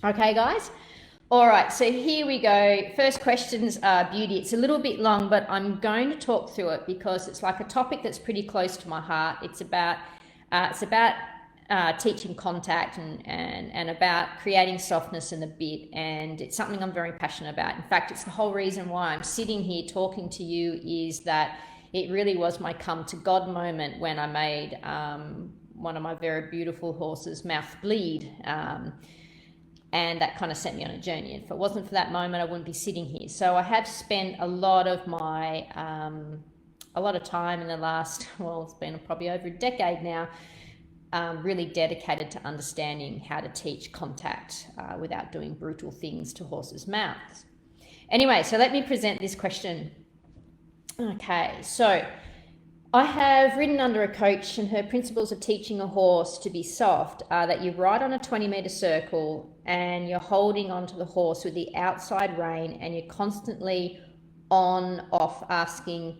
Okay, guys? All right, so here we go. First questions are beauty. It's a little bit long, but I'm going to talk through it because it's like a topic that's pretty close to my heart. It's about teaching contact and about creating softness in the bit, and it's something I'm very passionate about. In fact, it's the whole reason why I'm sitting here talking to you, is that it really was my come to God moment when I made one of my very beautiful horses mouth bleed. And that kind of sent me on a journey. If it wasn't for that moment, I wouldn't be sitting here. So I have spent a lot of my, a lot of time in the last, well, it's been probably over a decade now, really dedicated to understanding how to teach contact without doing brutal things to horses' mouths. Anyway, so let me present this question. Okay, so I have written under a coach, and her principles of teaching a horse to be soft are that you ride on a 20-meter circle and you're holding onto the horse with the outside rein, and you're constantly on, off, asking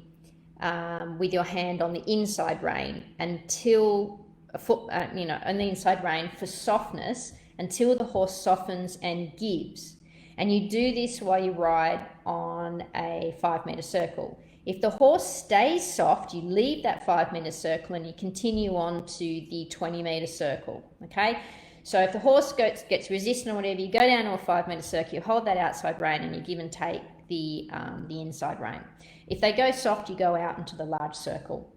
with your hand on the inside rein until a foot, on the inside rein for softness until the horse softens and gives. And you do this while you ride on a 5-meter circle. If the horse stays soft, you leave that 5-meter circle and you continue on to the 20-meter circle, okay? So if the horse gets resistant or whatever, you go down to a 5-meter circle, you hold that outside rein and you give and take the inside rein. If they go soft, you go out into the large circle.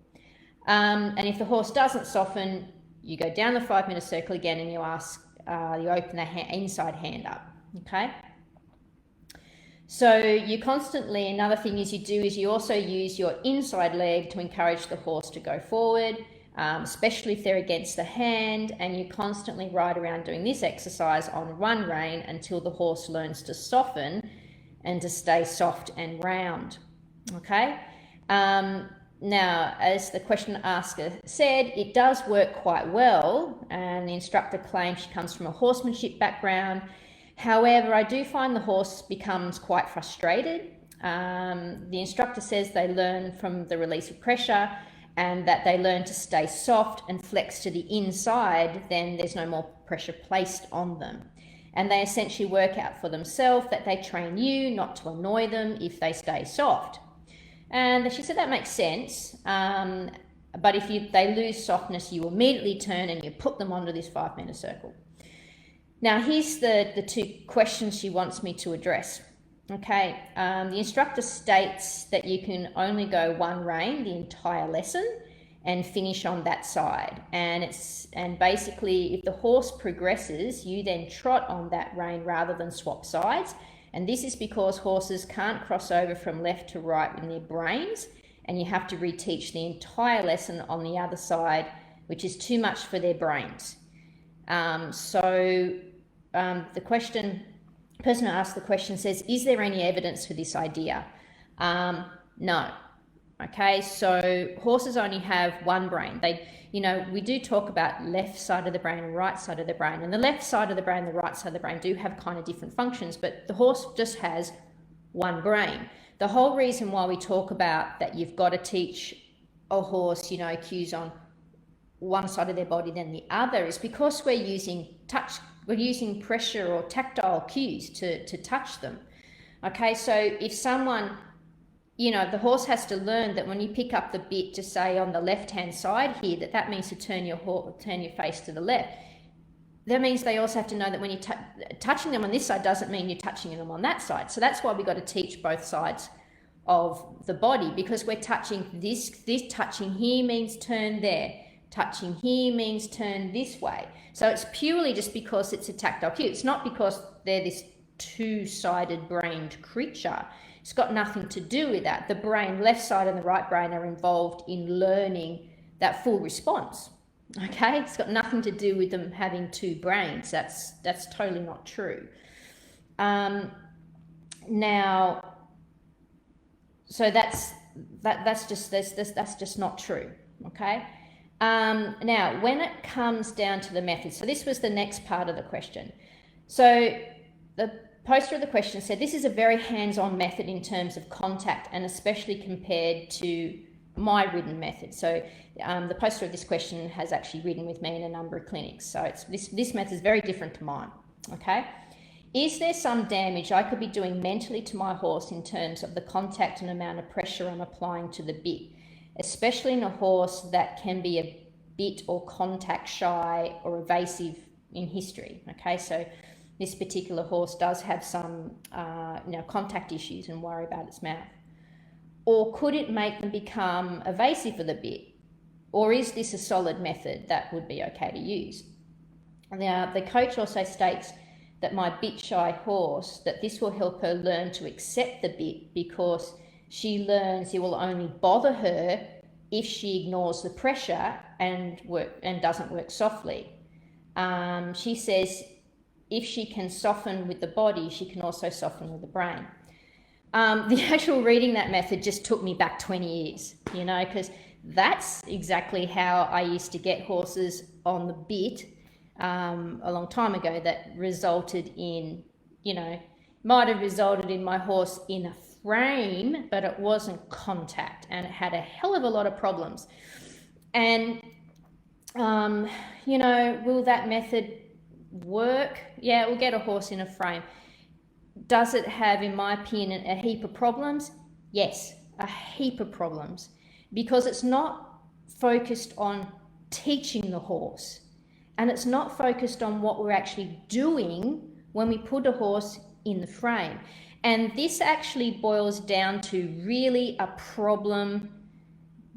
And if the horse doesn't soften, you go down the 5-meter circle again and you open the inside hand up, okay? So you constantly, another thing you also use your inside leg to encourage the horse to go forward, especially if they're against the hand, and you constantly ride around doing this exercise on one rein until the horse learns to soften and to stay soft and round, okay? Now, as the question asker said, it does work quite well, and the instructor claims she comes from a horsemanship background. However, I do find the horse becomes quite frustrated. The instructor says they learn from the release of pressure, and that they learn to stay soft and flex to the inside, then there's no more pressure placed on them. And they essentially work out for themselves that they train you not to annoy them if they stay soft. And she said that makes sense, but if they lose softness, you immediately turn and you put them onto this 5-meter circle. Now, here's the two questions she wants me to address. Okay, the instructor states that you can only go one rein the entire lesson and finish on that side. And basically, if the horse progresses, you then trot on that rein rather than swap sides. And this is because horses can't cross over from left to right in their brains, and you have to reteach the entire lesson on the other side, which is too much for their brains. The person who asked the question says, is there any evidence for this idea? No. Okay, so horses only have one brain. We do talk about left side of the brain and right side of the brain, and the left side of the brain and the right side of the brain do have kind of different functions, but the horse just has one brain. The whole reason why we talk about that you've got to teach a horse, cues on one side of their body than the other is because we're using pressure or tactile cues to touch them. Okay, so if someone, the horse has to learn that when you pick up the bit to say on the left-hand side here, that means to turn your face to the left. That means they also have to know that when you're touching them on this side doesn't mean you're touching them on that side. So that's why we've got to teach both sides of the body, because we're touching this touching here means turn there. Touching here means turn this way. So it's purely just because it's a tactile cue. It's not because they're this two-sided brained creature. It's got nothing to do with that. The brain, left side and the right brain, are involved in learning that full response. Okay, it's got nothing to do with them having two brains. That's totally not true. Now, so that's just not true. Okay. Now, when it comes down to the method, so this was the next part of the question. So the poster of the question said, this is a very hands-on method in terms of contact, and especially compared to my ridden method. So the poster of this question has actually ridden with me in a number of clinics. So this method is very different to mine, okay? Is there some damage I could be doing mentally to my horse in terms of the contact and amount of pressure I'm applying to the bit, especially in a horse that can be a bit or contact shy or evasive in history? Okay, so this particular horse does have some contact issues and worry about its mouth. Or could it make them become evasive for the bit? Or is this a solid method that would be okay to use? Now, the coach also states that my bit shy horse, that this will help her learn to accept the bit, because she learns it will only bother her if she ignores the pressure and doesn't work softly. She says if she can soften with the body, she can also soften with the brain. The actual reading that method just took me back 20 years, because that's exactly how I used to get horses on the bit a long time ago, that resulted in, might have resulted in my horse in a frame, but it wasn't contact, and it had a hell of a lot of problems. And, will that method work? Yeah, it will get a horse in a frame. Does it have, in my opinion, a heap of problems? Yes, a heap of problems, because it's not focused on teaching the horse, and it's not focused on what we're actually doing when we put a horse in the frame. And this actually boils down to really a problem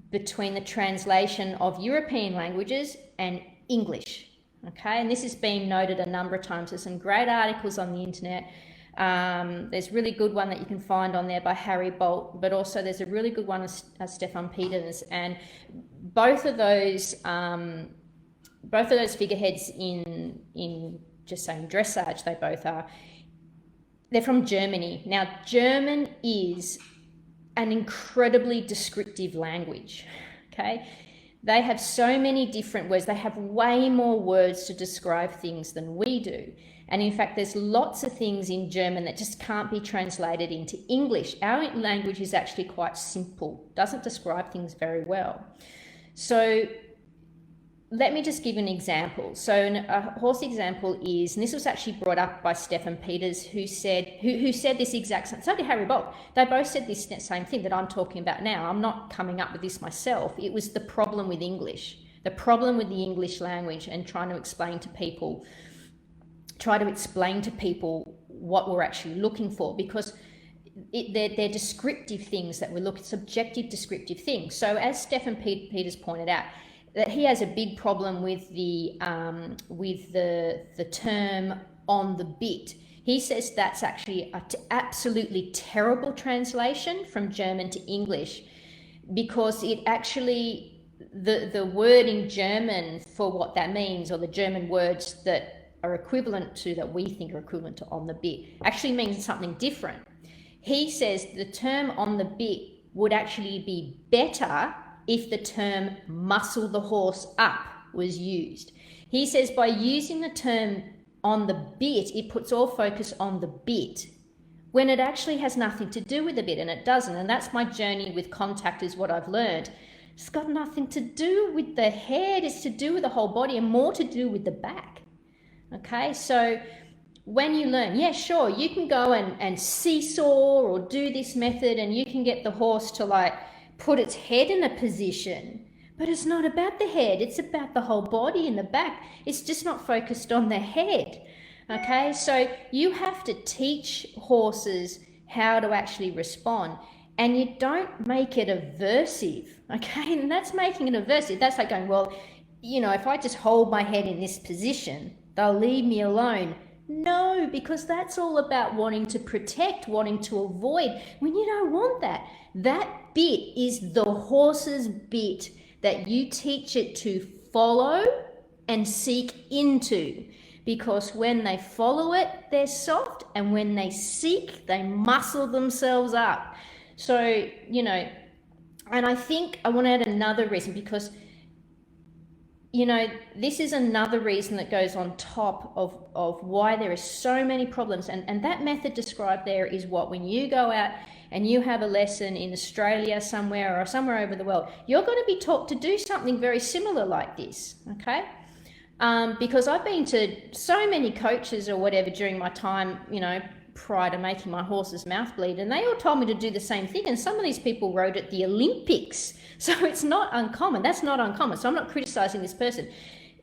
between the translation of European languages and English. Okay, and this has been noted a number of times. There's some great articles on the internet. There's a really good one that you can find on there by Harry Bolt, but also there's a really good one of Stefan Peters, and both of those figureheads in just saying dressage, they both are. They're from Germany. Now, German is an incredibly descriptive language. Okay, they have so many different words. They have way more words to describe things than we do. And in fact, there's lots of things in German that just can't be translated into English. Our language is actually quite simple, doesn't describe things very well. So let me just give an example. So a horse example is, and this was actually brought up by Stefan Peters, who said this exact same, so did Harry Bolt. They both said this same thing that I'm talking about now. I'm not coming up with this myself. It was the problem with English, the problem with the English language, and trying to explain to people what we're actually looking for, because they're descriptive things that we look at, subjective descriptive things. So as Stefan Peters pointed out, that he has a big problem with the term on the bit. He says that's actually an absolutely terrible translation from German to English, because it actually, the word in German for what that means, or the German words that are equivalent to, that we think are equivalent to on the bit, actually means something different. He says the term on the bit would actually be better if the term muscle the horse up was used. He says by using the term on the bit, it puts all focus on the bit, when it actually has nothing to do with the bit, and it doesn't. And that's my journey with contact, is what I've learned. It's got nothing to do with the head, it's to do with the whole body, and more to do with the back. Okay, so when you learn, yeah, sure, you can go and seesaw or do this method, and you can get the horse to put its head in a position, but it's not about the head, it's about the whole body and the back. It's just not focused on the head. Okay, so you have to teach horses how to actually respond, and you don't make it aversive. Okay, and that's making it aversive. That's like going, well, if I just hold my head in this position, they'll leave me alone. No, because that's all about wanting to protect, wanting to avoid, when you don't want that. That bit is the horse's bit that you teach it to follow and seek into, because when they follow it, they're soft, and when they seek, they muscle themselves up. So, and I think I want to add another reason, because this is another reason that goes on top of why there are so many problems. And that method described there is what, when you go out and you have a lesson in Australia somewhere, or somewhere over the world, you're going to be taught to do something very similar like this, okay? Because I've been to so many coaches or whatever during my time, you know, prior to making my horse's mouth bleed, and they all told me to do the same thing. And some of these people rode at the Olympics, so it's not uncommon. That's not uncommon. So I'm not criticizing this person,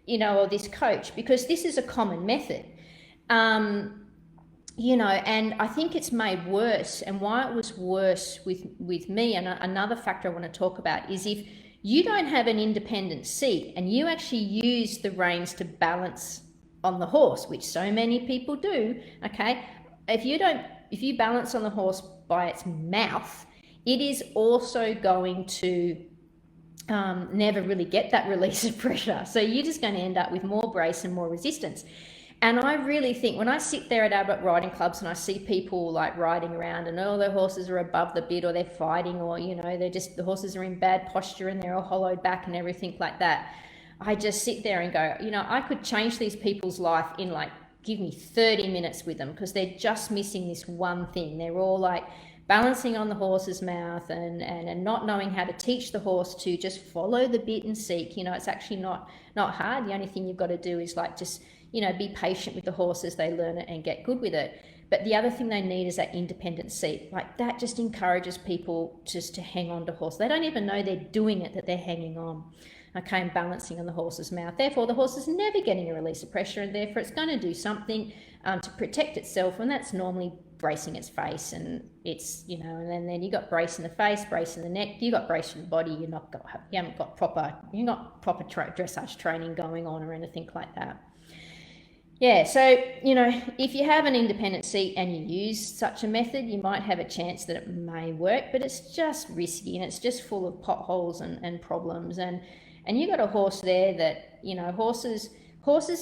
you know, or this coach, because this is a common method. You know, and I think it's made worse. And why it was worse with me, and another factor I want to talk about, is if you don't have an independent seat and you actually use the reins to balance on the horse, which so many people do, okay? If you balance on the horse by its mouth, it is also going to never really get that release of pressure. So you're just going to end up with more brace and more resistance. And I really think when I sit there at adult riding clubs and I see people like riding around and all their horses are above the bit, or they're fighting, or, you know, the horses are in bad posture and they're all hollowed back and everything like that, I just sit there and go, you know, I could change these people's life in like, give me 30 minutes with them, because they're just missing this one thing. They're all like balancing on the horse's mouth and not knowing how to teach the horse to just follow the bit and seek. You know, it's actually not hard. The only thing you've got to do is like just, you know, be patient with the horse as they learn it and get good with it. But the other thing they need is that independent seat. Like that just encourages people just to hang on to horse. They don't even know they're doing it, that they're hanging on. Okay, and balancing on the horse's mouth. Therefore, the horse is never getting a release of pressure, and therefore it's going to do something to protect itself, and that's normally bracing its face. And it's, you know, and then you got brace in the face, brace in the neck, you got brace in the body. You haven't got proper dressage training going on or anything like that. Yeah, so, you know, if you have an independent seat and you use such a method, you might have a chance that it may work, but it's just risky and it's just full of potholes and problems. And you got a horse there that, you know, horses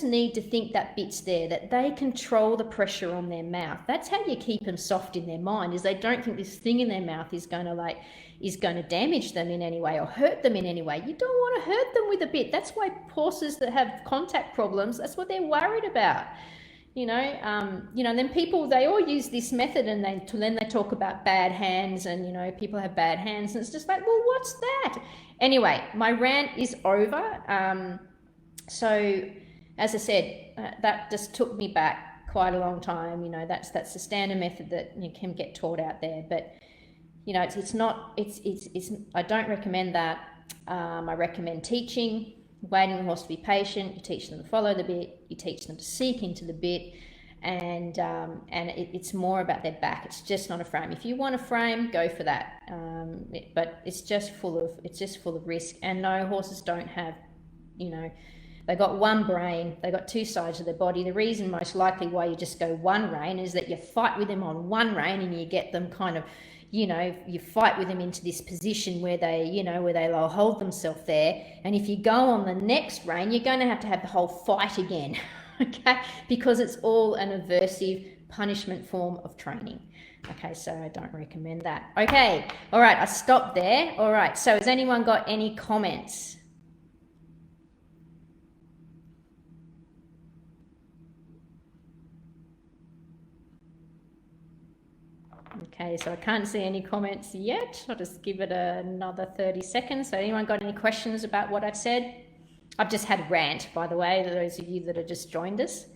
need to think that bit's there, that they control the pressure on their mouth. That's how you keep them soft in their mind, is they don't think this thing in their mouth is going to damage them in any way or hurt them in any way. You don't want to hurt them with a bit. That's why horses that have contact problems, that's what they're worried about. You know, then people, they all use this method, and then they talk about bad hands, and, you know, people have bad hands, and it's just like, well, what's that? Anyway, my rant is over. So as I said, that just took me back quite a long time. You know, that's the standard method that you can get taught out there, but, you know, I don't recommend that. I recommend teaching, waiting the horse to be patient. You teach them to follow the bit, you teach them to seek into the bit, and it's more about their back. It's just not a frame. If you want a frame, go for that. But it's just full of risk. And no, horses don't have, you know, they got one brain, they got two sides of their body. The reason most likely why you just go one rein is that you fight with them on one rein and you get them kind of, you know, you fight with them into this position where they'll hold themselves there. And if you go on the next rein, you're going to have the whole fight again, okay? Because it's all an aversive punishment form of training. Okay, so I don't recommend that. Okay, all right, I stopped there. All right, so has anyone got any comments? Okay, so I can't see any comments yet. I'll just give it another 30 seconds. So anyone got any questions about what I've said? I've just had a rant, by the way, to those of you that have just joined us.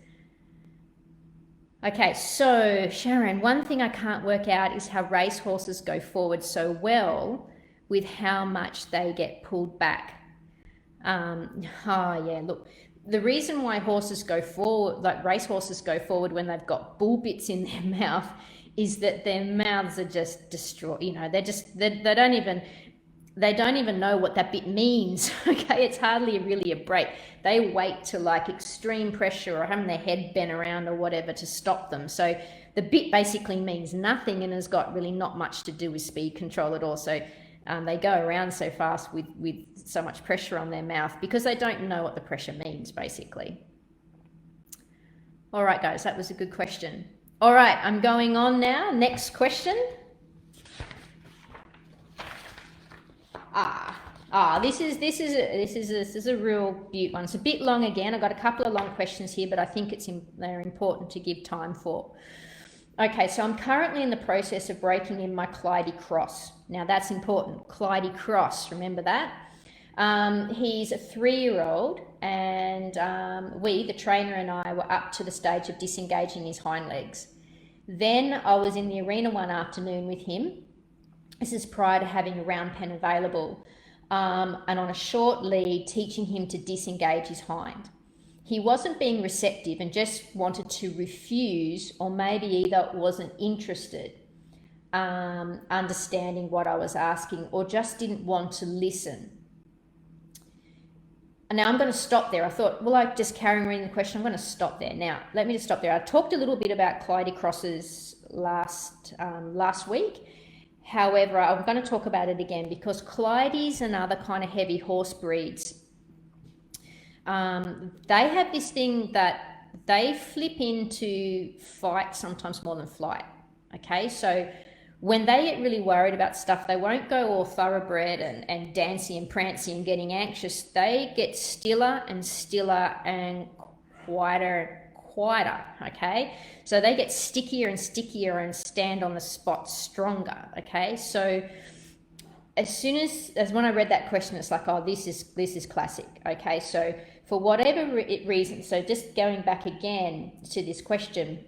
Okay, so Sharon, one thing I can't work out is how race horses go forward so well with how much they get pulled back. Yeah, look, the reason why horses go forward, like race horses go forward when they've got bull bits in their mouth, is that their mouths are just destroyed. You know, they don't even know what that bit means. Okay, it's hardly really a break. They wait to like extreme pressure or having their head bent around or whatever to stop them. So the bit basically means nothing and has got really not much to do with speed control at all. So they go around so fast with so much pressure on their mouth because they don't know what the pressure means, basically. All right, guys, that was a good question. All right, I'm going on now. Next question. This is a real beaut one. It's a bit long again. I've got a couple of long questions here, but I think they're important to give time for. Okay, so I'm currently in the process of breaking in my Clyde cross. Now that's important. Clyde cross, remember that? He's a 3-year-old, and the trainer and I, were up to the stage of disengaging his hind legs. Then I was in the arena one afternoon with him. This is prior to having a round pen available, and on a short lead, teaching him to disengage his hind. He wasn't being receptive and just wanted to refuse, or maybe either wasn't interested, understanding what I was asking, or just didn't want to listen. And now I'm going to stop there. I thought, well, I just carry on reading the question. I'm going to stop there. Now, let me just stop there. I talked a little bit about Clyde crosses last week. However, I'm going to talk about it again because Clydes and other kind of heavy horse breeds, they have this thing that they flip into fight sometimes more than flight. Okay, so when they get really worried about stuff, they won't go all thoroughbred and dancy and prancy and getting anxious. They get stiller and stiller and quieter and quieter, okay? So they get stickier and stickier and stand on the spot stronger, okay? So as soon as when I read that question, it's like, oh, this is classic, okay? So for whatever reason, so just going back again to this question,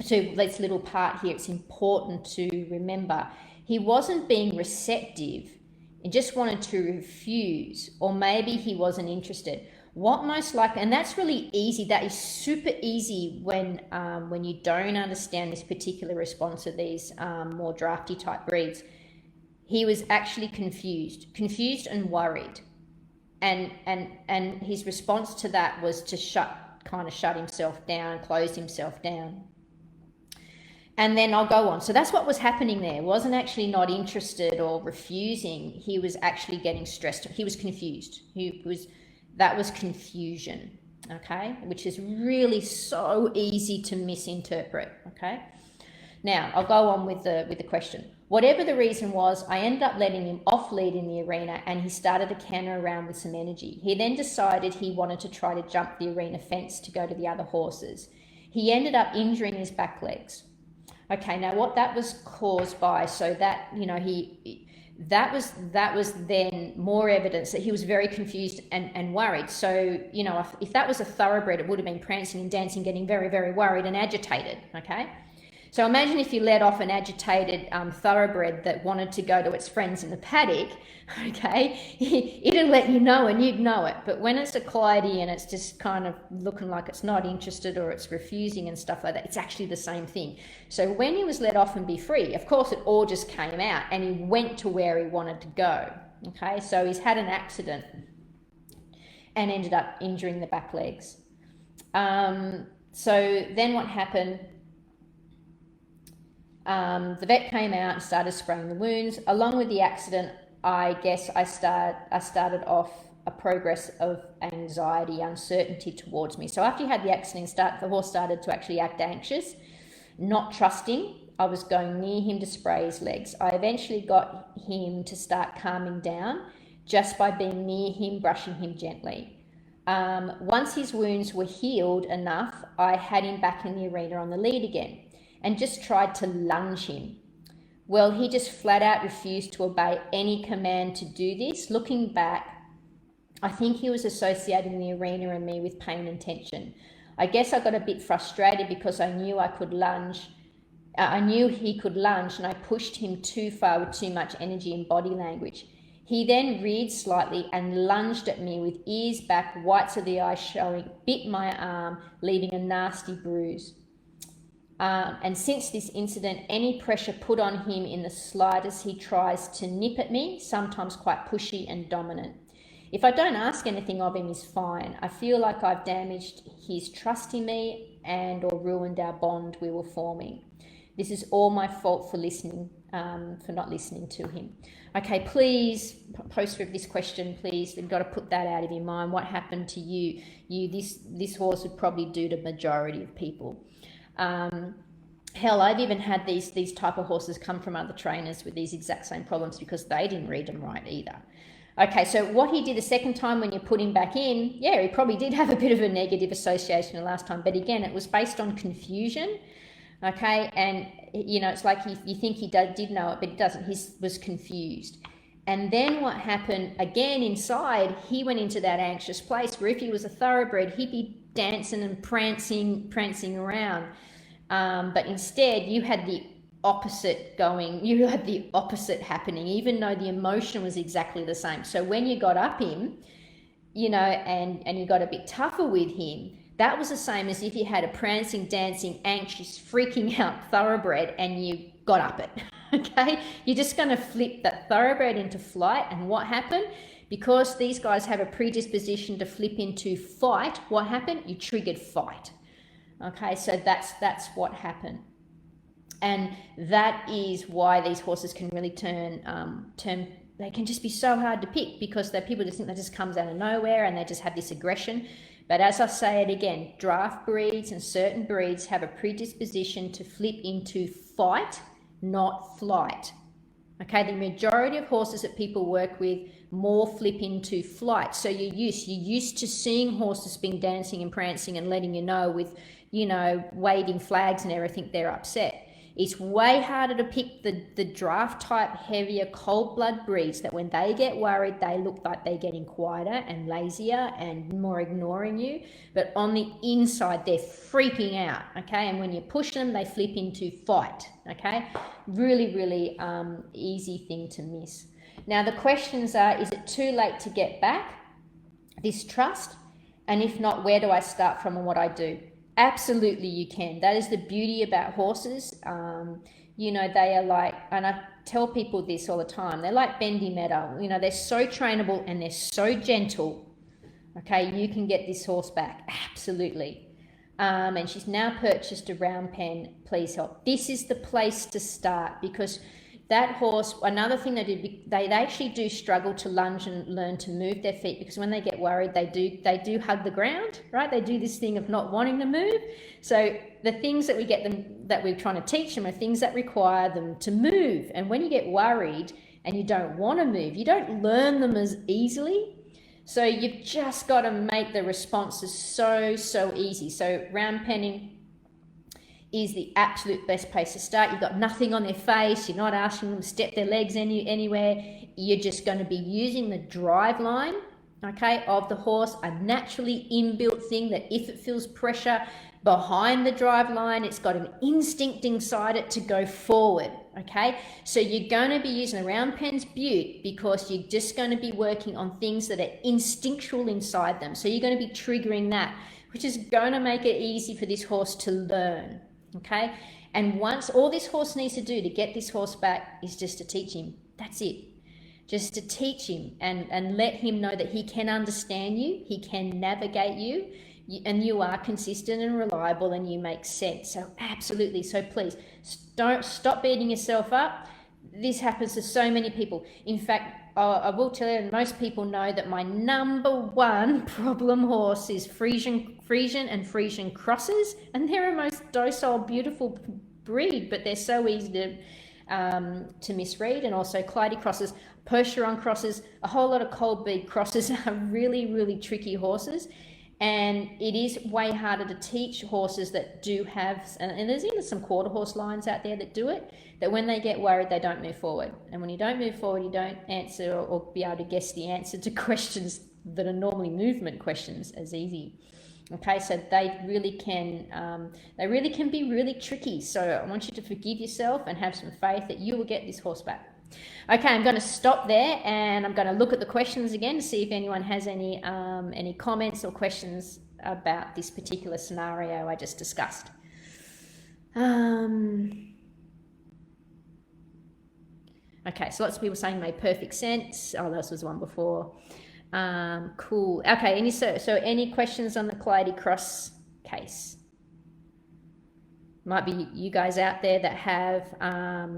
to this little part here, it's important to remember he wasn't being receptive and just wanted to refuse, or maybe he wasn't interested. What most likely, and that's really easy, that is super easy when you don't understand this particular response of these more drafty type breeds. He was actually confused and worried, and his response to that was to shut himself down, close himself down. And then I'll go on. So that's what was happening there. It wasn't actually not interested or refusing. He was actually getting stressed. He was confused. That was confusion, okay? Which is really so easy to misinterpret, okay? Now, I'll go on with the question. Whatever the reason was, I ended up letting him off lead in the arena, and he started to canter around with some energy. He then decided he wanted to try to jump the arena fence to go to the other horses. He ended up injuring his back legs. Okay, now what that was caused by, so that, you know, that was then more evidence that he was very confused and worried. So, you know, if that was a thoroughbred, it would have been prancing and dancing, getting very, very worried and agitated, okay? So imagine if you let off an agitated thoroughbred that wanted to go to its friends in the paddock, okay? It'll let you know and you'd know it. But when it's a Clyde and it's just kind of looking like it's not interested or it's refusing and stuff like that, it's actually the same thing. So when he was let off and be free, of course it all just came out and he went to where he wanted to go, okay? So he's had an accident and ended up injuring the back legs. So then what happened? The vet came out and started spraying the wounds. Along with the accident, I guess I started off a progress of anxiety, uncertainty towards me. So after he had the accident, the horse started to actually act anxious, not trusting. I was going near him to spray his legs. I eventually got him to start calming down just by being near him, brushing him gently. Once his wounds were healed enough, I had him back in the arena on the lead again and just tried to lunge him. Well, he just flat out refused to obey any command to do this. Looking back, I think he was associating the arena and me with pain and tension. I guess I got a bit frustrated because I knew I could lunge. I knew he could lunge, and I pushed him too far with too much energy and body language. He then reared slightly and lunged at me with ears back, whites of the eyes showing, bit my arm, leaving a nasty bruise. And since this incident, any pressure put on him in the slightest, he tries to nip at me, sometimes quite pushy and dominant. If I don't ask anything of him, he's fine. I feel like I've damaged his trust in me and or ruined our bond we were forming. This is all my fault for not listening to him. Okay, please, poster of this question, please, you've got to put that out of your mind. What happened to you? This horse would probably do to the majority of people. Hell, I've even had these type of horses come from other trainers with these exact same problems because they didn't read them right either. Okay, so what he did the second time when you put him back in, yeah, he probably did have a bit of a negative association the last time, but again, it was based on confusion, okay, and you know, it's like you think he did know it, but he doesn't. He was confused. And then what happened again inside, he went into that anxious place where if he was a thoroughbred, he'd be dancing and prancing around. But instead, you had the opposite going, you had the opposite happening, even though the emotion was exactly the same. So when you got up him, you know, and you got a bit tougher with him, that was the same as if you had a prancing, dancing, anxious, freaking out thoroughbred and you got up it. Okay, you're just going to flip that thoroughbred into flight. And what happened? Because these guys have a predisposition to flip into fight, what happened? You triggered fight. Okay, so that's what happened. And that is why these horses can really turn, they can just be so hard to pick, because people just think that just comes out of nowhere and they just have this aggression. But as I say it again, draft breeds and certain breeds have a predisposition to flip into fight, not flight. Okay, the majority of horses that people work with more flip into flight. So you're used to seeing horses being dancing and prancing and letting you know with, you know, waving flags and everything they're upset. It's way harder to pick the draft type, heavier, cold blood breeds that when they get worried, they look like they're getting quieter and lazier and more ignoring you. But on the inside, they're freaking out, okay? And when you push them, they flip into fight, okay? Really, really easy thing to miss. Now, the questions are, is it too late to get back this trust? And if not, where do I start from and what I do? Absolutely you can. That is the beauty about horses. You know, they are like, and I tell people this all the time, they're like bendy metal. You know, they're so trainable and they're so gentle. Okay, you can get this horse back. Absolutely. And she's now purchased a round pen. Please help. This is the place to start, because that horse, another thing they do, they actually do struggle to lunge and learn to move their feet, because when they get worried, they do hug the ground, right? They do this thing of not wanting to move. So the things that we get them, that we're trying to teach them, are things that require them to move. And when you get worried and you don't want to move, you don't learn them as easily. So you've just got to make the responses so easy. So round penning is the absolute best place to start. You've got nothing on their face. You're not asking them to step their legs anywhere. You're just going to be using the drive line, okay, of the horse, a naturally inbuilt thing that if it feels pressure behind the drive line, it's got an instinct inside it to go forward, okay? So you're going to be using a round pen's beaut because you're just going to be working on things that are instinctual inside them. So you're going to be triggering that, which is going to make it easy for this horse to learn. Okay, and once all this horse needs to do to get this horse back is just to teach him. That's it. Just to teach him and let him know that he can understand you, he can navigate you, and you are consistent and reliable and you make sense. So absolutely. So please don't stop beating yourself up. This happens to so many people. In fact, I will tell you, most people know that my number one problem horse is Frisian and Frisian crosses, and they're a most docile, beautiful breed, but they're so easy to misread. And also Clyde crosses, Percheron crosses, a whole lot of cold bead crosses are really, really tricky horses. And it is way harder to teach horses that do have, and there's even some quarter horse lines out there that do it, that when they get worried, they don't move forward. And when you don't move forward, you don't answer or be able to guess the answer to questions that are normally movement questions as easy. Okay, so they really can be really tricky. So I want you to forgive yourself and have some faith that you will get this horse back. Okay, I'm going to stop there and I'm going to look at the questions again to see if anyone has any comments or questions about this particular scenario I just discussed. Okay, so lots of people saying made perfect sense. Oh, this was one before. Cool. Okay, so any questions on the Clyde Cross case? Might be you guys out there that have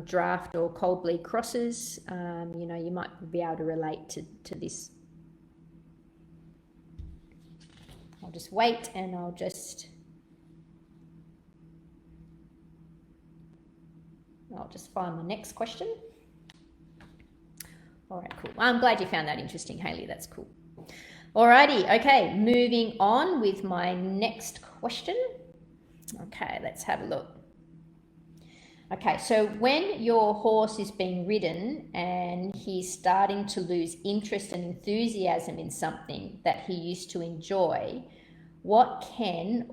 draft or cold bleed crosses. You know, you might be able to relate to this. I'll just wait and I'll just find my next question. All right, cool. I'm glad you found that interesting, Hayley. That's cool. Alrighty, okay, moving on with my next question. Okay, let's have a look. Okay, so when your horse is being ridden and he's starting to lose interest and enthusiasm in something that he used to enjoy, what can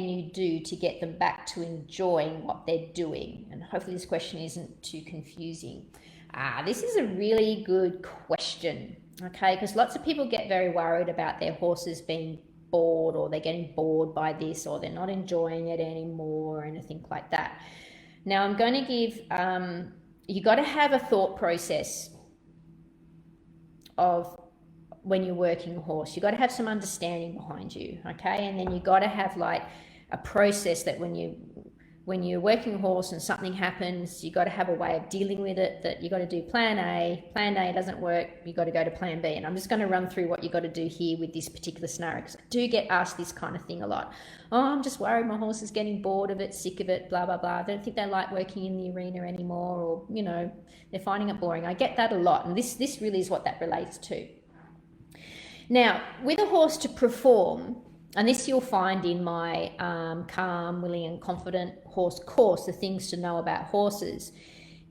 you do to get them back to enjoying what they're doing? And hopefully this question isn't too confusing. This is a really good question, okay? Because lots of people get very worried about their horses being bored, or they're getting bored by this, or they're not enjoying it anymore, or anything like that. Now I'm going to give, you got to have a thought process of when you're working a horse. You got to have some understanding behind you, okay? And then you got to have like a process that when you're working a horse and something happens, you got to have a way of dealing with it, that you got to do plan A doesn't work, you got to go to plan B. And I'm just going to run through what you got to do here with this particular scenario, because I do get asked this kind of thing a lot. Oh, I'm just worried my horse is getting bored of it, sick of it, blah, blah, blah. I don't think they like working in the arena anymore, or, you know, they're finding it boring. I get that a lot. And this really is what that relates to. Now, with a horse to perform, and this you'll find in my Calm, Willing and Confident Horse course, the things to know about horses,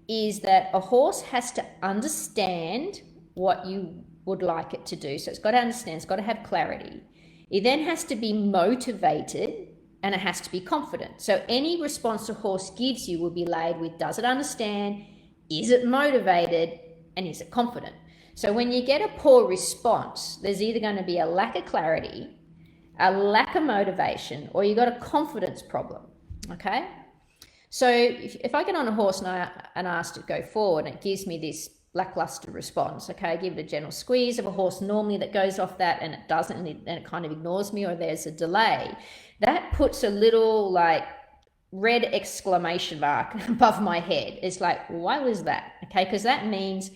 is that a horse has to understand what you would like it to do. So it's got to understand, it's got to have clarity. It then has to be motivated, and it has to be confident. So any response a horse gives you will be laid with, does it understand, is it motivated, and is it confident? So when you get a poor response, there's either going to be a lack of clarity, a lack of motivation, or you got a confidence problem, okay? So if I get on a horse and ask to go forward, and it gives me this lackluster response, okay, I give it a gentle squeeze of a horse normally that goes off that, and it doesn't, and it kind of ignores me, or there's a delay, that puts a little like red exclamation mark above my head. It's like, why was that? Okay, because that means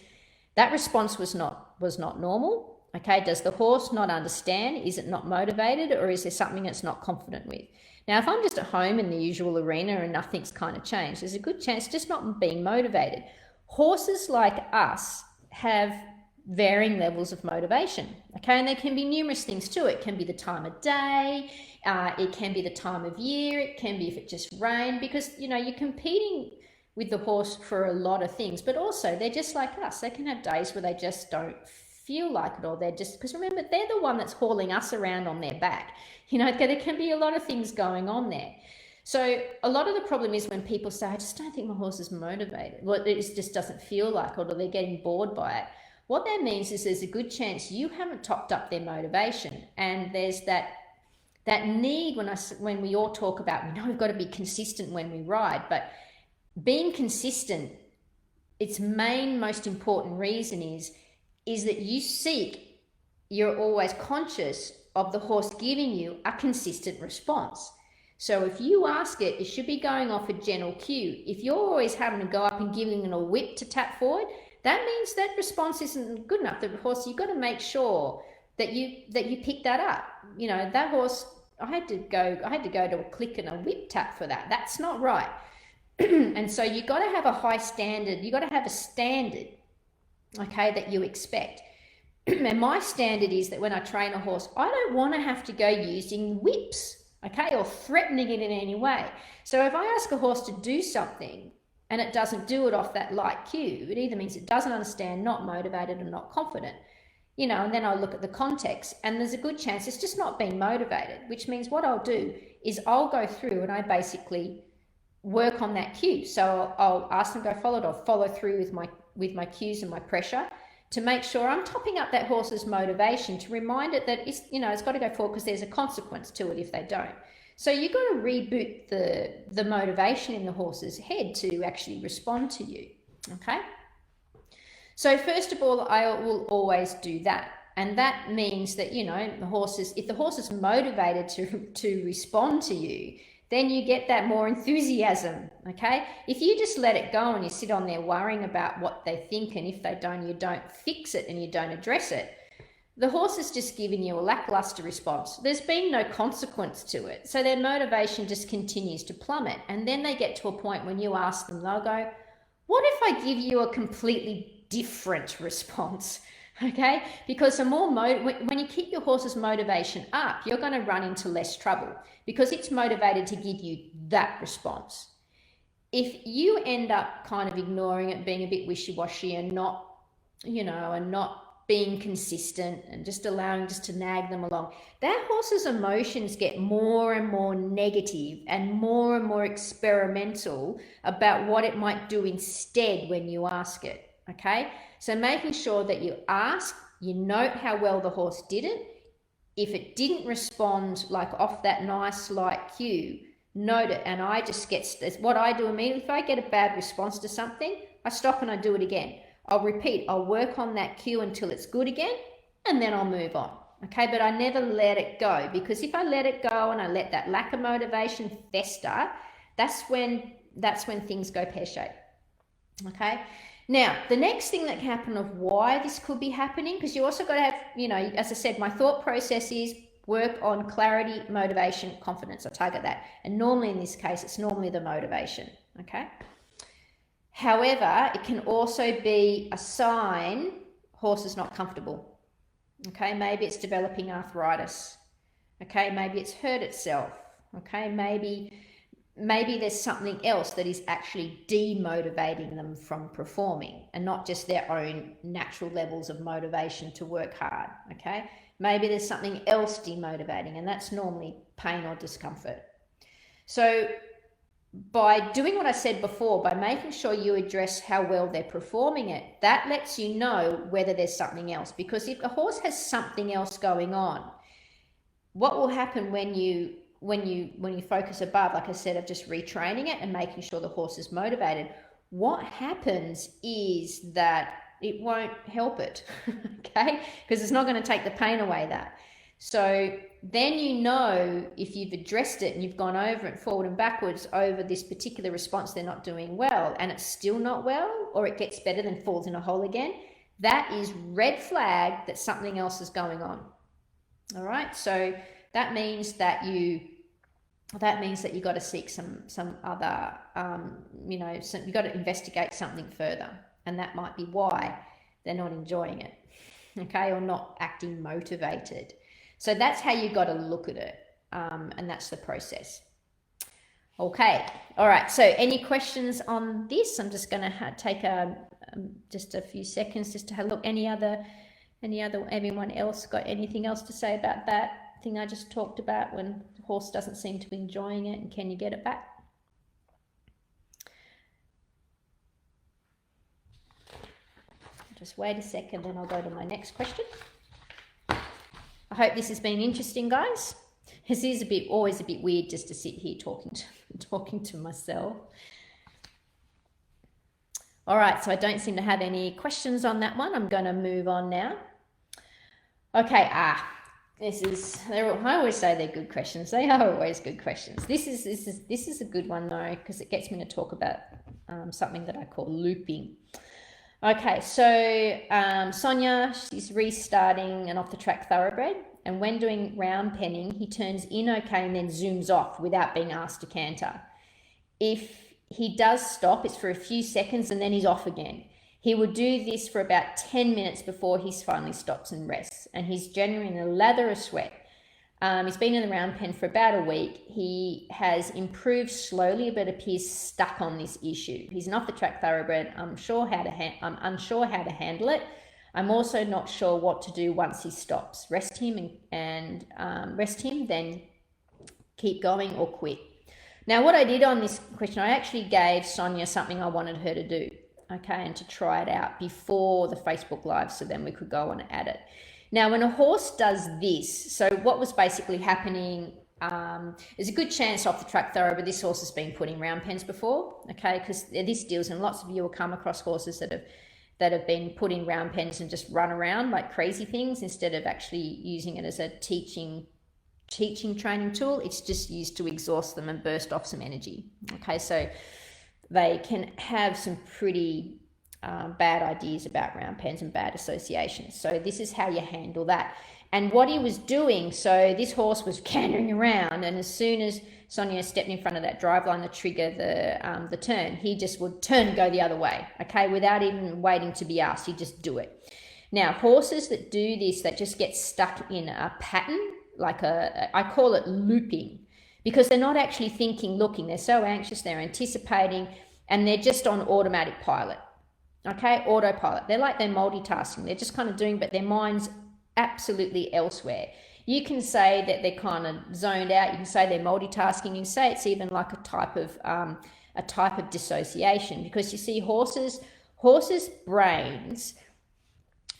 that response was not normal. Okay, does the horse not understand? Is it not motivated, or is there something it's not confident with? Now, if I'm just at home in the usual arena and nothing's kind of changed, there's a good chance just not being motivated. Horses like us have varying levels of motivation, okay, and there can be numerous things too. It can be the time of day, it can be the time of year, it can be if it just rained, because, you know, you're competing with the horse for a lot of things, but also they're just like us. They can have days where they just don't feel like it, or they're just, because remember, they're the one that's hauling us around on their back. You know, there can be a lot of things going on there. So a lot of the problem is when people say, I just don't think my horse is motivated. Well, it just doesn't feel like it, or they're getting bored by it. What that means is there's a good chance you haven't topped up their motivation. And there's that need when we all talk about, we know we've got to be consistent when we ride, but being consistent, its main most important reason is that you're always conscious of the horse giving you a consistent response. So if you ask it, it should be going off a gentle cue. If you're always having to go up and giving it a whip to tap forward, that means that response isn't good enough. The horse, you've got to make sure that you pick that up. You know, that horse, I had to go to a click and a whip tap for that. That's not right. And so you got to have a high standard. You got to have a standard, okay, that you expect. And my standard is that when I train a horse, I don't want to have to go using whips, okay, or threatening it in any way. So if I ask a horse to do something and it doesn't do it off that light cue, it either means it doesn't understand, not motivated, and not confident. You know, and then I'll look at the context, and there's a good chance it's just not being motivated, which means what I'll do is I'll go through and I basically work on that cue. So I'll ask them to go forward, or follow through with my cues and my pressure to make sure I'm topping up that horse's motivation, to remind it that it's got to go forward, because there's a consequence to it if they don't. So you've got to reboot the motivation in the horse's head to actually respond to you. Okay. So first of all, I will always do that. And that means that, you know, if the horse is motivated to respond to you, then you get that more enthusiasm, okay? If you just let it go and you sit on there worrying about what they think, and if they don't, you don't fix it and you don't address it, the horse is just giving you a lackluster response. There's been no consequence to it. So their motivation just continues to plummet. And then they get to a point when you ask them, they'll go, what if I give you a completely different response? Okay, because when you keep your horse's motivation up, you're going to run into less trouble, because it's motivated to give you that response. if you end up kind of ignoring it, being a bit wishy-washy and not, and not being consistent and just allowing just to nag them along, that horse's emotions get more and more negative and more experimental about what it might do instead when you ask it. Okay, so making sure that you ask, you note how well the horse did it. If it didn't respond like off that nice light cue, note it. And I just get, what I do immediately, if I get a bad response to something, I stop and I do it again. I'll repeat, I'll work on that cue until it's good again, and then I'll move on. Okay, but I never let it go, because if I let it go and I let that lack of motivation fester, that's when things go pear-shaped. Okay, now the next thing that can happen of why this could be happening, because you also got to have, as I said, my thought process is work on clarity, motivation, confidence. I target that, and normally in this case it's normally the motivation. Okay, however, it can also be a sign horse is not comfortable. Okay, maybe it's developing arthritis. Okay, maybe it's hurt itself. Okay, maybe there's something else that is actually demotivating them from performing, and not just their own natural levels of motivation to work hard. Okay, maybe there's something else demotivating, and that's normally pain or discomfort. So by doing what I said before, by making sure you address how well they're performing it, that lets you know whether there's something else. Because if a horse has something else going on, what will happen when you focus above, like I said, of just retraining it and making sure the horse is motivated, what happens is that it won't help it. Okay, because it's not going to take the pain away. That so then if you've addressed it and you've gone over it forward and backwards over this particular response they're not doing well, and it's still not well, or it gets better then falls in a hole again, that is red flag that something else is going on. All right, so that means that you got to seek some other you got to investigate something further, and that might be why they're not enjoying it, okay, or not acting motivated. So that's how you got to look at it, and that's the process. Okay, all right, so any questions on this? I'm just going to take just a few seconds just to have a look. Anyone else got anything else to say about that thing I just talked about, when the horse doesn't seem to be enjoying it, and can you get it back? Just wait a second, then I'll go to my next question. I hope this has been interesting, guys. This is always a bit weird just to sit here talking to myself. All right, so I don't seem to have any questions on that one. I'm going to move on now. Okay, I always say they're good questions. They are always good questions. This is a good one though, because it gets me to talk about something that I call looping. Okay, so Sonia, she's restarting an off-the-track thoroughbred, and when doing round penning, he turns in okay and then zooms off without being asked to canter. If he does stop, it's for a few seconds and then he's off again. He will do this for about 10 minutes before he finally stops and rests, and he's generally in a lather of sweat. He's been in the round pen for about a week. He has improved slowly, but appears stuck on this issue. He's an off-the-track thoroughbred. I'm unsure how to handle it. I'm also not sure what to do once he stops. Rest him, then keep going or quit. Now, what I did on this question, I actually gave Sonia something I wanted her to do, okay, and to try it out before the Facebook Live, so then we could go on and add it. Now, when a horse does this, so what was basically happening, there's a good chance off the track thoroughbred this horse has been put in round pens before, okay, because this deals, and lots of you will come across horses that have been put in round pens and just run around like crazy things instead of actually using it as a teaching training tool. It's just used to exhaust them and burst off some energy. Okay, so they can have some pretty bad ideas about round pens and bad associations. So this is how you handle that. And what he was doing, so this horse was cantering around, and as soon as Sonia stepped in front of that drive line to trigger the turn, he just would turn and go the other way, okay, without even waiting to be asked. He'd just do it. Now, horses that do this, that just get stuck in a pattern, like I call it looping, because they're not actually thinking, looking. They're so anxious, they're anticipating, and they're just on automatic pilot. Okay, autopilot. They're multitasking. They're just kind of doing, but their mind's absolutely elsewhere. You can say that they're kind of zoned out. You can say they're multitasking. You can say it's even like a type of dissociation, because you see horses' brains,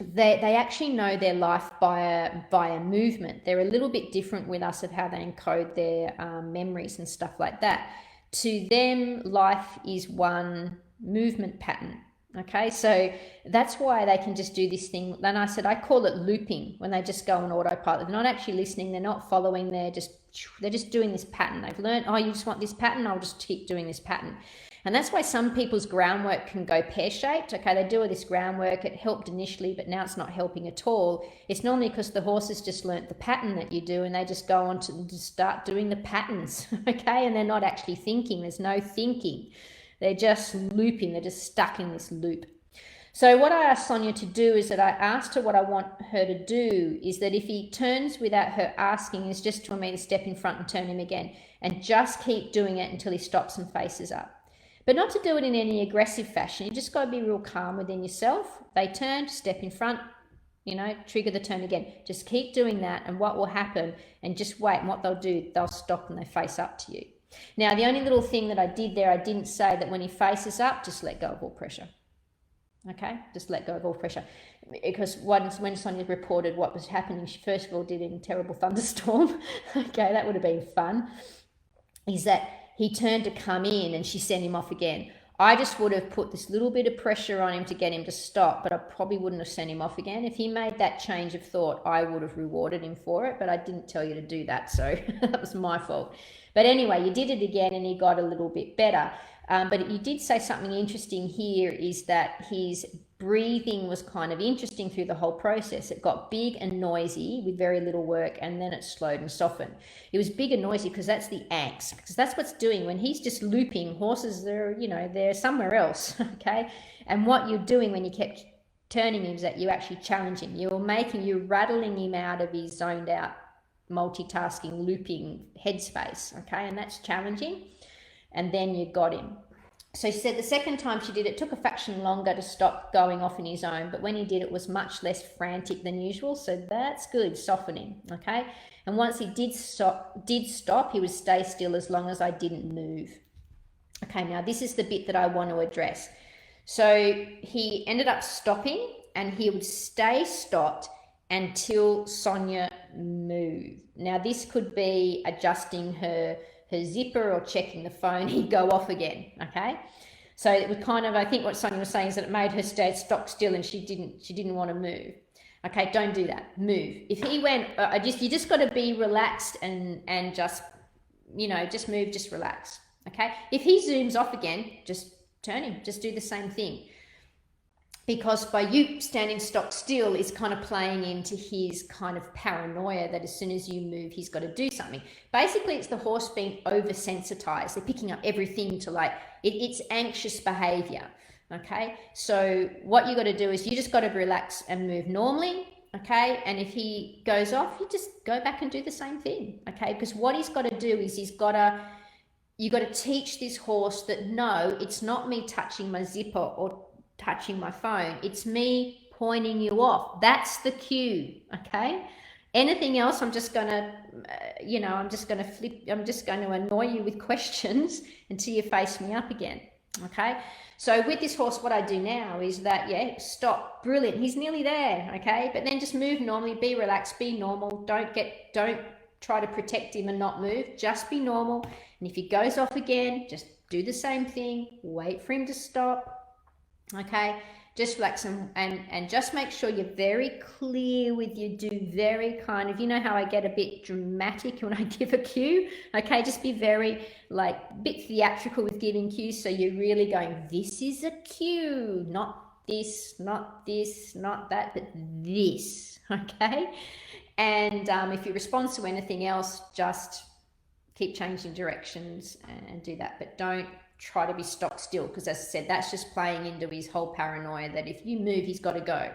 they actually know their life via movement. They're a little bit different with us of how they encode their memories and stuff like that. To them, life is one movement pattern. Okay, so that's why they can just do this thing. And I said, I call it looping, when they just go on autopilot. They're not actually listening. They're not following. They're just doing this pattern. They've learned, oh, you just want this pattern? I'll just keep doing this pattern. And that's why some people's groundwork can go pear-shaped. Okay, they do all this groundwork. It helped initially, but now it's not helping at all. It's normally because the horses just learnt the pattern that you do, and they just go on to just start doing the patterns. Okay, and they're not actually thinking. There's no thinking. They're just looping. They're just stuck in this loop. So what I asked Sonia to do is that I asked her what I want her to do is that if he turns without her asking, is just for me to step in front and turn him again, and just keep doing it until he stops and faces up. But not to do it in any aggressive fashion. You just got to be real calm within yourself. They turn, step in front, trigger the turn again. Just keep doing that, and what will happen, and just wait, and what they'll do, they'll stop and they face up to you. Now, the only little thing that I did there, I didn't say that when he faces up, just let go of all pressure. Okay, just let go of all pressure. Because when Sonia reported what was happening, she first of all did it in a terrible thunderstorm. Okay, that would have been fun. Is that he turned to come in and she sent him off again. I just would have put this little bit of pressure on him to get him to stop, but I probably wouldn't have sent him off again. If he made that change of thought, I would have rewarded him for it, but I didn't tell you to do that, so that was my fault. But anyway, you did it again and he got a little bit better. But you did say something interesting here, is that his breathing was kind of interesting through the whole process. It got big and noisy with very little work, and then it slowed and softened. It was big and noisy because that's the angst, because that's what's doing when he's just looping. Horses, they're somewhere else. Okay, and what you're doing when you kept turning him is that you actually challenge him. You're rattling him out of his zoned out, multitasking, looping headspace. Okay, and that's challenging. And then you got him. So she said the second time she did it, took a fraction longer to stop going off in his own, but when he did, it was much less frantic than usual. So that's good, softening. Okay, and once he did stop, he would stay still as long as I didn't move. Okay, now this is the bit that I want to address. So he ended up stopping, and he would stay stopped until Sonia moved. Now this could be adjusting her zipper or checking the phone. He'd go off again. Okay, so it would kind of, I think what Sonia was saying is that it made her stay stock still, and she didn't want to move. Okay, don't do that. Move. If he went, you just got to be relaxed and just just move, just relax. Okay, if he zooms off again, just turn him. Just do the same thing. Because by you standing stock still is kind of playing into his kind of paranoia that as soon as you move, he's got to do something. Basically, it's the horse being oversensitized. They're picking up everything to it's anxious behavior. Okay, so what you got to do is you just got to relax and move normally. Okay, and if he goes off, you just go back and do the same thing. Okay, because what he's got to do is you got to teach this horse that no, it's not me touching my zipper or touching my phone, it's me pointing you off. That's the cue. Okay, anything else, I'm just gonna I'm just going to annoy you with questions until you face me up again. Okay, so with this horse, what I do now is that, stop, brilliant, he's nearly there. Okay, but then just move normally, be relaxed, be normal. Don't try to protect him and not move, just be normal. And if he goes off again, just do the same thing, wait for him to stop. Okay, just relax and just make sure you're very clear with your do, very kind of, how I get a bit dramatic when I give a cue. Okay, just be very bit theatrical with giving cues, so you're really going, this is a cue, not this, not that, but this. Okay, and if he responds to anything else, just keep changing directions and do that, but don't try to be stock still, because as I said, that's just playing into his whole paranoia that if you move, he's got to go.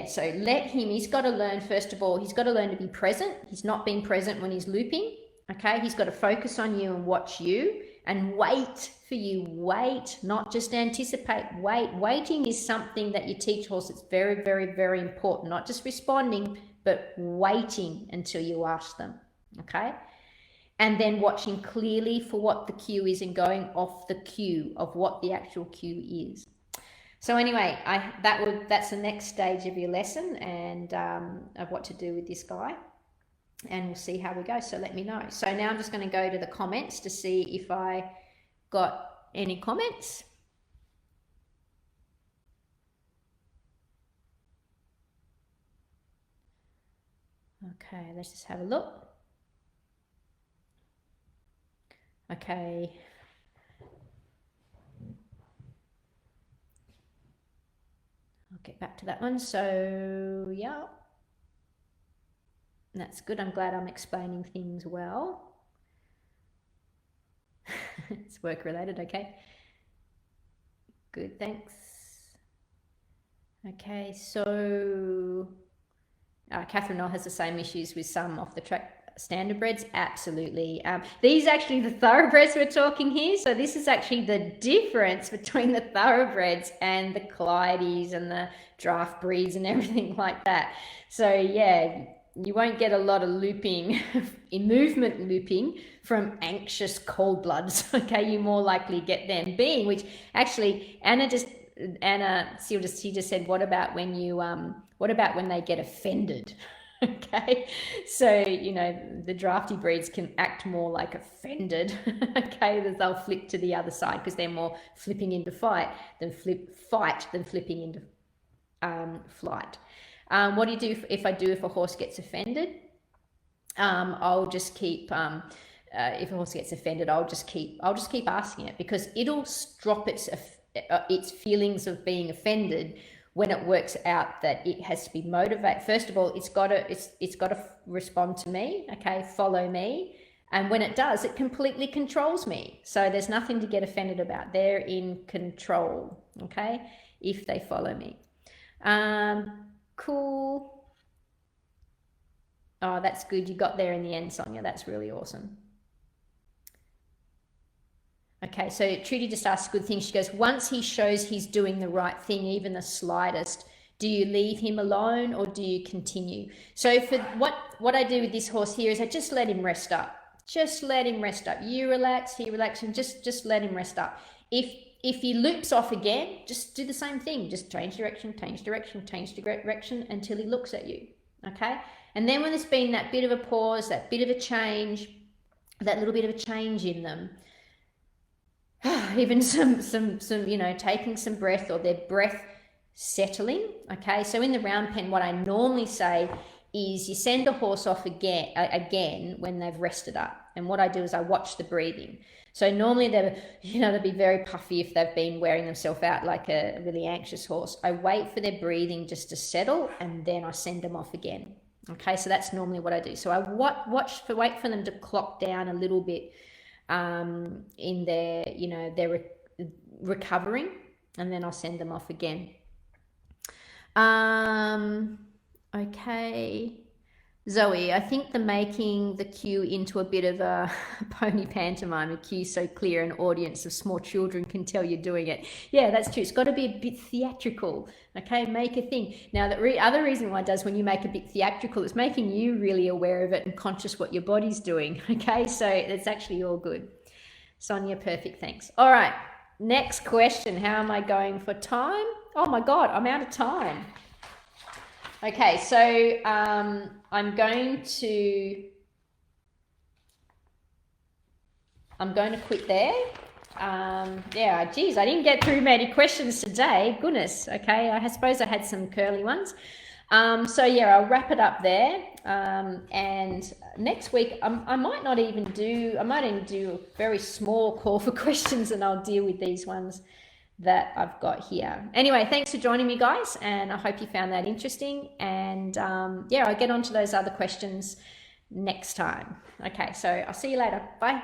So let him, he's got to learn, first of all, he's got to learn to be present. He's not being present when he's looping. Okay, he's got to focus on you and watch you and wait for you. Wait, not just anticipate. Wait. Waiting is something that you teach horse. It's very, very, very important. Not just responding, but waiting until you ask them. Okay, and then watching clearly for what the cue is and going off the cue of what the actual cue is. So anyway, that's the next stage of your lesson and of what to do with this guy. And we'll see how we go. So let me know. So now I'm just going to go to the comments to see if I got any comments. Okay, let's just have a look. Okay. I'll get back to that one. So yeah. That's good. I'm glad I'm explaining things well. It's work related, okay. Good, thanks. Okay, so Catherine Knoll has the same issues with some off the track standardbreds. Absolutely. These are actually the thoroughbreds we're talking here. So this is actually the difference between the thoroughbreds and the Clydes and the draft breeds and everything like that. So yeah, you won't get a lot of looping, in movement looping from anxious cold bloods. Okay, you more likely get them being, which actually she just said, what about when they get offended? Okay, so you know the drafty breeds can act more like offended. Okay, they'll flip to the other side because they're more flipping into fight than flipping into flight. What do you do if a horse gets offended? I'll just keep if a horse gets offended, I'll just keep asking it, because it'll drop its feelings of being offended when it works out that it has to be motivated. First of all, it's got to respond to me, okay, follow me. And when it does, it completely controls me. So there's nothing to get offended about. They're in control, okay, if they follow me. Cool. Oh, that's good. You got there in the end, Sonia. That's really awesome. Okay, so Trudy just asked a good thing. She goes, once he shows he's doing the right thing, even the slightest, do you leave him alone or do you continue? So for what I do with this horse here is I just let him rest up. Just let him rest up. You relax, he relax, and just let him rest up. If he loops off again, just do the same thing. Just change direction until he looks at you, okay? And then when there's been that bit of a pause, that bit of a change, that little bit of a change in them, even some you know, taking some breath or their breath settling, okay? So in the round pen, what I normally say is you send a horse off again when they've rested up. And what I do is I watch the breathing. So normally they'll be very puffy if they've been wearing themselves out like a really anxious horse. I wait for their breathing just to settle and then I send them off again. Okay, so that's normally what I do. So I wait for them to clock down a little bit in their, you know, their recovering, and then I'll send them off again. Okay. Zoe, I think making the cue into a bit of a pony pantomime, a cue so clear an audience of small children can tell you're doing it. Yeah, that's true. It's got to be a bit theatrical, okay? Make a thing. Now, the other reason why it does when you make a bit theatrical, it's making you really aware of it and conscious what your body's doing, okay? So it's actually all good. Sonia, perfect, thanks. All right, next question. How am I going for time? Oh my God, I'm out of time. Okay, so I'm going to quit there. Yeah, geez, I didn't get through many questions today. Goodness, okay, I suppose I had some curly ones. So yeah, I'll wrap it up there. And next week, I might even do a very small call for questions, and I'll deal with these ones that I've got here. Anyway, thanks for joining me, guys, and I hope you found that interesting. And yeah, I'll get on to those other questions next time. Okay, so I'll see you later. Bye.